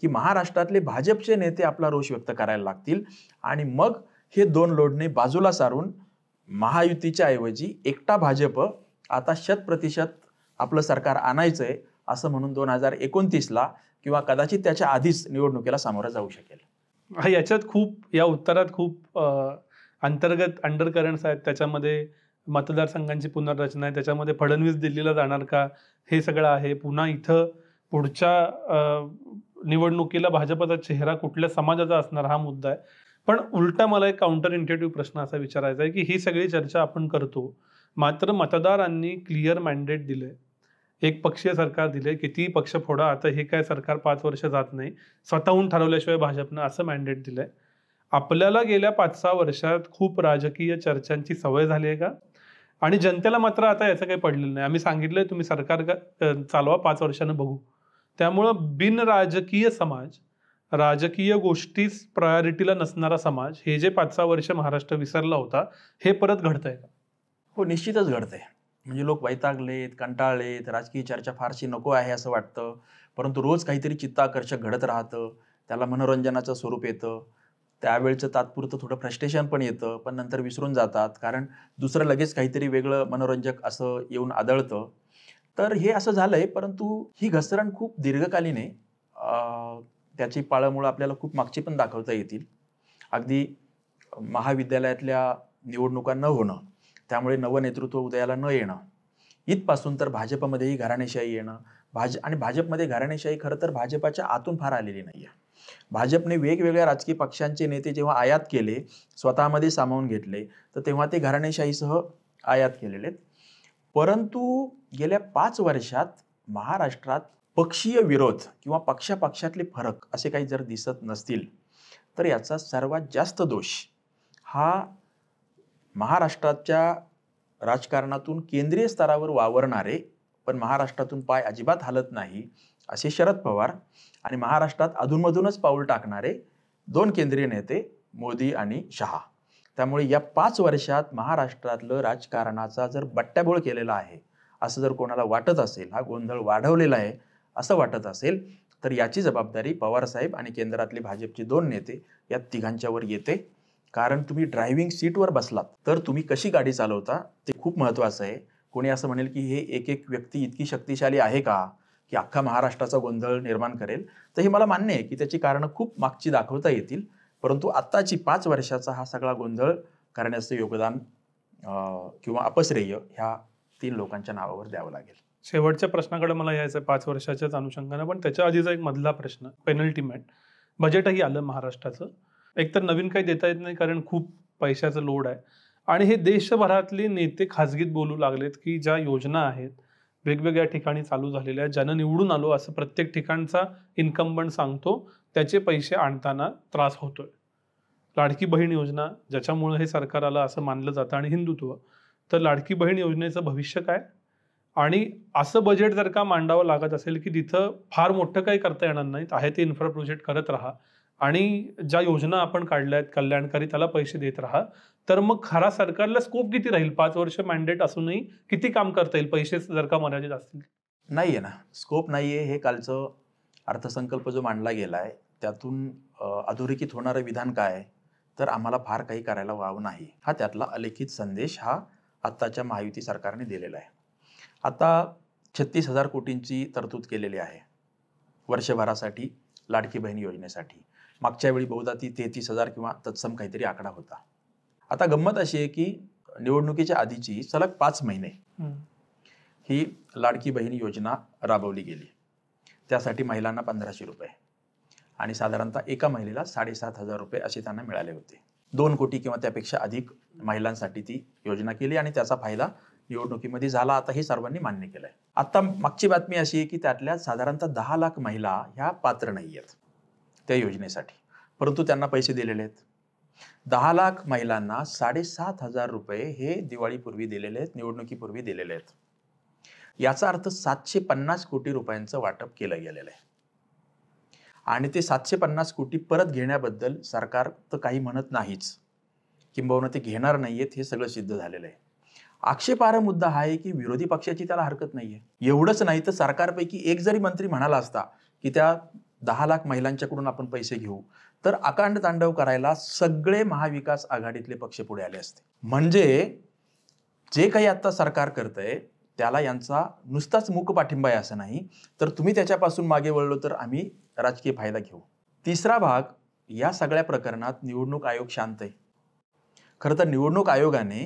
की महाराष्ट्रातले भाजपचे नेते आपला रोष व्यक्त करायला लागतील आणि मग हे 2 लोढणे बाजूला सारून महायुतीच्या ऐवजी एकटा भाजप आता 100% आपलं सरकार आणायचंय असं म्हणून 2029ला किंवा कदाचित त्याच्या आधीच निवडणुकीला सामोरं जाऊ शकेल. याच्यात खूप, या उत्तरात खूप अंतर्गत अंडरकरंट्स आहेत. त्याच्यामध्ये मतदारसंघांची पुनर्रचना आहे, त्याच्यामध्ये फडणवीस दिल्लीला जाणार का हे सगळं आहे. पुन्हा इथं पुढच्या निवडणुकीला भाजपचा चेहरा कुठल्या समाजाचा असणार हा मुद्दा आहे. पण उलटा मला एक काउंटर इंटेटिव्ह प्रश्न असा विचारायचा आहे की ही सगळी चर्चा आपण करतो, मात्र मतदारांनी क्लिअर मॅन्डेट दिले, एक पक्षीय सरकार दिले, कितीही पक्ष फोडा, आता हे काय सरकार 5 वर्ष जात नाही, स्वतःहून ठरवल्याशिवाय भाजपनं असं मॅन्डेट दिलंय. आपल्याला गेल्या 5-6 वर्षात खूप राजकीय चर्चांची सवय झाली आहे का? आणि जनतेला मात्र आता याचं काही पडलेलं नाही. आम्ही सांगितलंय तुम्ही सरकार चालवा, 5 वर्षानं बघू. त्यामुळं बिन राजकीय समाज, राजकीय गोष्टीच प्रायोरिटीला नसणारा समाज, हे जे 5-6 वर्ष महाराष्ट्र विसरला होता, हे परत घडतंय का? हो, निश्चितच घडतंय. म्हणजे लोक वैतागलेत, कंटाळलेत, राजकीय चर्चा फारशी नको आहे असं वाटतं. परंतु रोज काहीतरी चित्ताकर्षक घडत राहतं, त्याला मनोरंजनाचं स्वरूप येतं. त्यावेळचं तात्पुरतं थोडं फ्रस्ट्रेशन पण येतं, पण नंतर विसरून जातात, कारण दुसरं लगेच काहीतरी वेगळं मनोरंजक असं येऊन आदळतं. तर हे असं झालंय, परंतु ही घसरण खूप दीर्घकालीन आहे. त्याची पाळंमुळं आपल्याला खूप मागची पण दाखवता येतील. अगदी महाविद्यालयातल्या निवडणुका न होणं, त्यामुळे नवं नेतृत्व उदयाला न येणं, इथपासून तर भाजपमध्येही घराणेशाही येणं, आणि भाजपमध्ये घराणेशाही खरं तर भाजपाच्या आतून फार आलेली नाही आहे. भाजपने वेगवेगळ्या राजकीय पक्षांचे नेते जेव्हा आयात केले, स्वतःमध्ये सामावून घेतले, तर तेव्हा ते घराणेशाहीसह आयात केलेले आहेत. परंतु गेल्या 5 वर्षात महाराष्ट्रात पक्षीय विरोध किंवा पक्षापक्षातले फरक असे काही जर दिसत नसतील, तर याचा सर्वात जास्त दोष हा महाराष्ट्राच्या राजकारणातून केंद्रीय स्तरावर वावरणारे पण महाराष्ट्रातून पाय अजिबात हलत नाही असे शरद पवार आणि महाराष्ट्रात अधूनमधूनच पाऊल टाकणारे 2 केंद्रीय नेते मोदी आणि शहा. त्यामुळे या 5 वर्षात महाराष्ट्रातलं राजकारणाचा जर बट्ट्याबोळ केलेला आहे असं जर कोणाला वाटत असेल, हा गोंधळ वाढवलेला आहे असं वाटत असेल, तर याची जबाबदारी पवारसाहेब आणि केंद्रातले भाजपचे 2 नेते या तिघांच्यावर येते. कारण तुम्ही ड्रायव्हिंग सीटवर बसलात तर तुम्ही कशी गाडी चालवता ते खूप महत्त्वाचं आहे. कोणी असं म्हणेल की हे एक व्यक्ती इतकी शक्तिशाली आहे का की अख्खा महाराष्ट्राचा गोंधळ निर्माण करेल, तर हे मला मान्य आहे की त्याची कारणं खूप मागची दाखवता येतील. परंतु आत्ताची 5 वर्षाचा हा सगळा गोंधळ करण्याचं योगदान किंवा अपश्रेय ह्या 3 लोकांच्या नावावर द्यावं लागेल. शेवटच्या प्रश्नाकडे मला यायचं आहे 5 वर्षाच्याच अनुषंगानं, पण त्याच्या आधीचा एक मधला प्रश्न, पेनल्टीमेट. बजेटही आलं महाराष्ट्राचं, एकतर नवीन काही देता येत नाही कारण खूप पैशाचं लोड आहे, आणि हे देशभरातले नेते खाजगीत बोलू लागलेत की ज्या योजना आहेत वेगवेगळ्या ठिकाणी चालू झालेल्या आहेत, ज्यानं निवडून आलो असं प्रत्येक ठिकाणचा इन्कम्बंट सांगतो, त्याचे पैसे आणताना त्रास होतोय. लाडकी बहीण योजना, ज्याच्यामुळे हे सरकार आलं असं मानलं जातं, आणि हिंदुत्व, तर लाडकी बहीण योजनेचं भविष्य काय? आणि असं बजेट जर का मांडावं लागत असेल की तिथं फार मोठं काही करता येणार नाहीत, आहे ते इन्फ्रा प्रोजेक्ट करत राहा आणि ज्या योजना आपण काढल्या आहेत कल्याणकारी त्याला पैसे देत राहा, तर मग खरा सरकारला स्कोप किती राहील? 5 वर्ष मॅन्डेट असूनही किती काम करता येईल पैसे जर का मर्यादित असतील? नाहीये ना, स्कोप नाहीये. हे कालचं अर्थसंकल्प जो मांडला गेला आहे त्यातून अधोरेखित होणारं विधान काय, तर आम्हाला फार काही करायला वाव नाही, हा त्यातला अलिखित संदेश हा आत्ताच्या महायुती सरकारने दिलेला आहे. आता 36,000 कोटींची तरतूद केलेली आहे वर्षभरासाठी लाडकी बहीण योजनेसाठी. मागच्या वेळी बहुधा ती 33,000 किंवा तत्सम काहीतरी आकडा होता. आता गंमत अशी आहे की निवडणुकीच्या आधीची सलग 5 महिने ही लाडकी बहीण योजना राबवली गेली. त्यासाठी महिलांना 1,500 रुपये आणि साधारणतः एका महिलेला 7,500 रुपये असे त्यांना मिळाले होते. 2 कोटी किंवा त्यापेक्षा अधिक महिलांसाठी ती योजना केली आणि त्याचा फायदा निवडणुकीमध्ये झाला. आता हे सर्वांनी मान्य केलंय. आता मागची बातमी अशी आहे की त्यातल्या साधारणतः 10 लाख महिला ह्या पात्र नाही आहेत त्या योजनेसाठी, परंतु त्यांना पैसे दिलेले आहेत. 10 लाख महिलांना 7,500 रुपये हे दिवाळीपूर्वी दिलेले आहेत, निवडणुकीपूर्वी दिलेले आहेत. याचा अर्थ 750 कोटी रुपयांचं वाटप केलं गेलेलं आहे आणि ते 750 कोटी परत घेण्याबद्दल सरकार तर काही म्हणत नाहीच, किंबहुना ते घेणार नाहीयेत हे सगळं सिद्ध झालेलं आहे. आक्षेपार्ह मुद्दा हा आहे की विरोधी पक्षाची त्याला हरकत नाहीये. एवढंच नाही तर सरकारपैकी एक जरी मंत्री म्हणाला असता की त्या 10 लाख महिलांच्याकडून आपण पैसे घेऊ, तर अकांड तांडव करायला सगळे महाविकास आघाडीतले पक्ष पुढे आले असते. म्हणजे जे काही आता सरकार करतंय त्याला यांचा नुसताच मूक पाठिंबा आहे असं नाही, तर तुम्ही त्याच्यापासून मागे वळलो तर आम्ही राजकीय फायदा घेऊ. तिसरा भाग, या सगळ्या प्रकरणात निवडणूक आयोग शांत आहे. खरं तर निवडणूक आयोगाने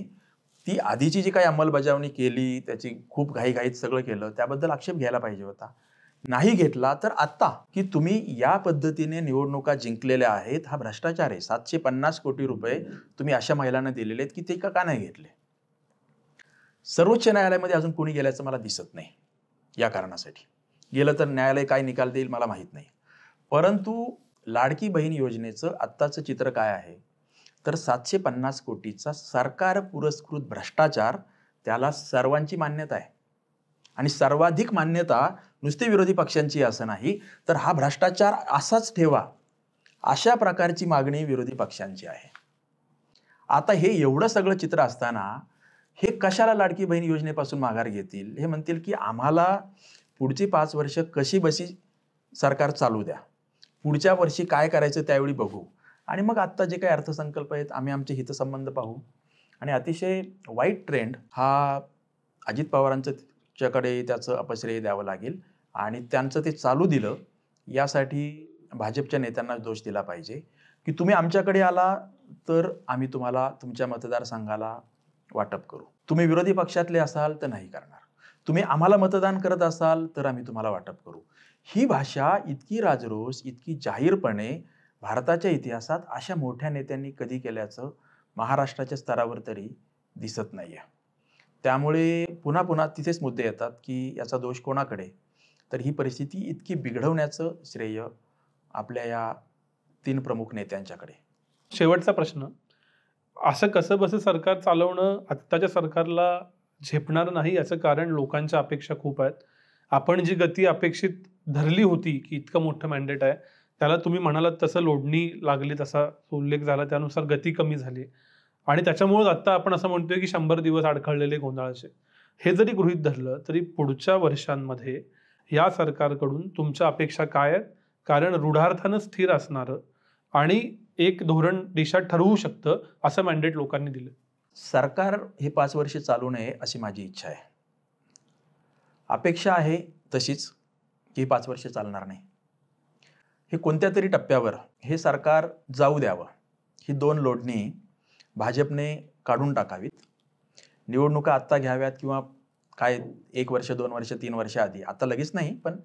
ती आधीची जी काही अंमलबजावणी केली त्याची खूप घाईघाईत सगळं केलं त्याबद्दल आक्षेप घ्यायला पाहिजे होता. नाही घेतला तर आता की तुम्ही या पद्धतीने निवडणुका जिंकलेल्या आहेत, हा भ्रष्टाचार आहे. 750 कोटी रुपये तुम्ही अशा महिलांना दिलेले आहेत की ते का नाही घेतले. सर्वोच्च न्यायालयामध्ये अजून कोणी गेल्याचं मला दिसत नाही या कारणासाठी. गेलं तर न्यायालय काय निकाल देईल मला माहीत नाही. परंतु लाडकी बहीण योजनेचं आत्ताचं चित्र काय आहे, तर 750 कोटीचा सरकार पुरस्कृत भ्रष्टाचार, त्याला सर्वांची मान्यता आहे. आणि सर्वाधिक मान्यता नुसती विरोधी पक्षांची असं नाही, तर हा भ्रष्टाचार असाच ठेवा अशा प्रकारची मागणी विरोधी पक्षांची आहे. आता हे एवढं सगळं चित्र असताना हे कशाला लाडकी बहीण योजनेपासून माघार घेतील. हे म्हणतील की आम्हाला पुढची 5 वर्ष कशी बशी सरकार चालू द्या, पुढच्या वर्षी काय करायचं त्यावेळी बघू, आणि मग आत्ता जे काही अर्थसंकल्प आहेत आम्ही आमचे हितसंबंध पाहू. आणि अतिशय वाईट ट्रेंड हा अजित पवारांच्याकडे त्याचं अपश्रेय द्यावं लागेल. आणि त्यांचं ते चालू दिलं यासाठी भाजपच्या नेत्यांना दोष दिला पाहिजे की तुम्ही आमच्याकडे आला तर आम्ही तुम्हाला तुमच्या मतदारसंघाला वाटप करू. तुम्ही विरोधी पक्षातले असाल तर नाही करणार. तुम्ही आम्हाला मतदान करत असाल तर आम्ही तुम्हाला वाटप करू. ही भाषा इतकी राजरोस, इतकी जाहीरपणे भारताच्या इतिहासात अशा मोठ्या नेत्यांनी कधी केल्याचं महाराष्ट्राच्या स्तरावर तरी दिसत नाहीये. त्यामुळे पुन्हा पुन्हा तिथेच मुद्दे येतात की याचा दोष कोणाकडे. तर ही परिस्थिती इतकी बिघडवण्याचं श्रेय आपल्या या 3 प्रमुख नेत्यांच्याकडे. शेवटचा प्रश्न, असं कसं बसं सरकार चालवणं आत्ताच्या सरकारला झेपणार नाही, याचं कारण लोकांच्या अपेक्षा खूप आहेत. आपण जी गती अपेक्षित धरली होती की इतकं मोठं मॅन्डेट आहे, त्याला तुम्ही म्हणालात तसं लोडणी लागली, तसा उल्लेख झाला, त्यानुसार गती कमी झाली. आणि त्याच्यामुळेच आत्ता आपण असं म्हणतोय की 100 दिवस अडखळलेले गोंधळाचे. हे जरी गृहीत धरलं तरी पुढच्या वर्षांमध्ये या सरकारकडून तुमच्या अपेक्षा काय आहेत? कारण रूढार्थानं स्थिर असणारं आणि एक धोरण दिशा ठरवू शकतं असं मॅन्डेट लोकांनी दिलं. सरकार हे 5 वर्ष चालू नये अशी माझी इच्छा आहे. अपेक्षा आहे तशीच की 5 वर्ष चालणार नाही. हे कोणत्या तरी टप्प्यावर हे सरकार जाऊ द्यावं. ही 2 लोडणी भाजपने काढून टाकावीत. निवडणुका आत्ता घ्याव्यात किंवा काय 1 वर्ष 2 वर्ष 3 वर्ष आधी, आता लगेच नाही पण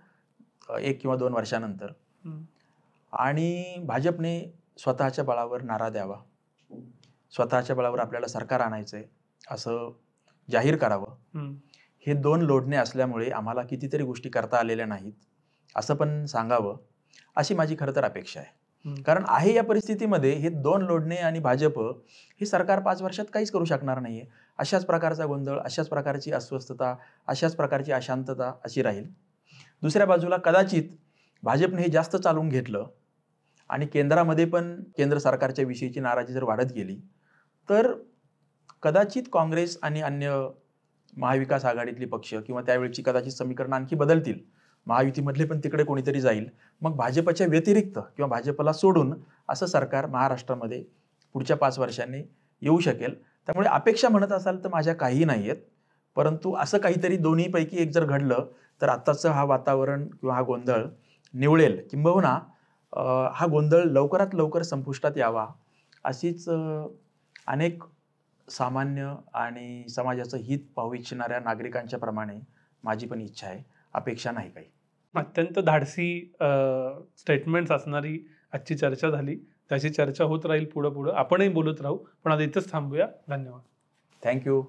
1 किंवा 2 वर्षानंतर. आणि भाजपने स्वतःच्या बळावर नारा द्यावा. स्वतःच्या बळावर आपल्याला सरकार आणायचंय असं जाहीर करावं. हे 2 लोढणे असल्यामुळे आम्हाला कितीतरी गोष्टी करता आलेल्या नाहीत असं पण सांगावं, अशी माझी खरं तर अपेक्षा आहे. कारण आहे या परिस्थितीमध्ये हे 2 लोढणे आणि भाजप हे सरकार 5 वर्षात काहीच करू शकणार नाहीये. अशाच प्रकारचा गोंधळ, अशाच प्रकारची अस्वस्थता, अशाच प्रकारची अशांतता अशी राहील. दुसऱ्या बाजूला कदाचित भाजपने हे जास्त चालवून घेतलं आणि केंद्रामध्ये पण केंद्र सरकारच्या विषयीची नाराजी जर वाढत गेली तर कदाचित काँग्रेस आणि अन्य महाविकास आघाडीतले पक्ष किंवा त्यावेळची कदाचित समीकरणं आणखी बदलतील. महायुतीमधले पण तिकडे कोणीतरी जाईल. मग भाजपच्या व्यतिरिक्त किंवा भाजपला सोडून असं सरकार महाराष्ट्रामध्ये पुढच्या 5 वर्षांनी येऊ शकेल. त्यामुळे अपेक्षा म्हणत असाल तर माझ्या काही नाही आहेत. परंतु असं काहीतरी दोन्हीपैकी एक जर घडलं तर आत्ताचं हा वातावरण किंवा हा गोंधळ निवळेल. किंबहुना हा गोंधळ लवकरात लवकर संपुष्टात यावा अशीच अनेक सामान्य आणि समाजाचं हित पाहू इच्छिणाऱ्या नागरिकांच्या प्रमाणे माझी पण इच्छा आहे. अपेक्षा नाही काही. अत्यंत धाडसी स्टेटमेंट्स असणारी आजची चर्चा झाली. त्याची चर्चा होत राहील पुढं. आपणही बोलत राहू. पण आता इथंच थांबूया. धन्यवाद. थँक्यू.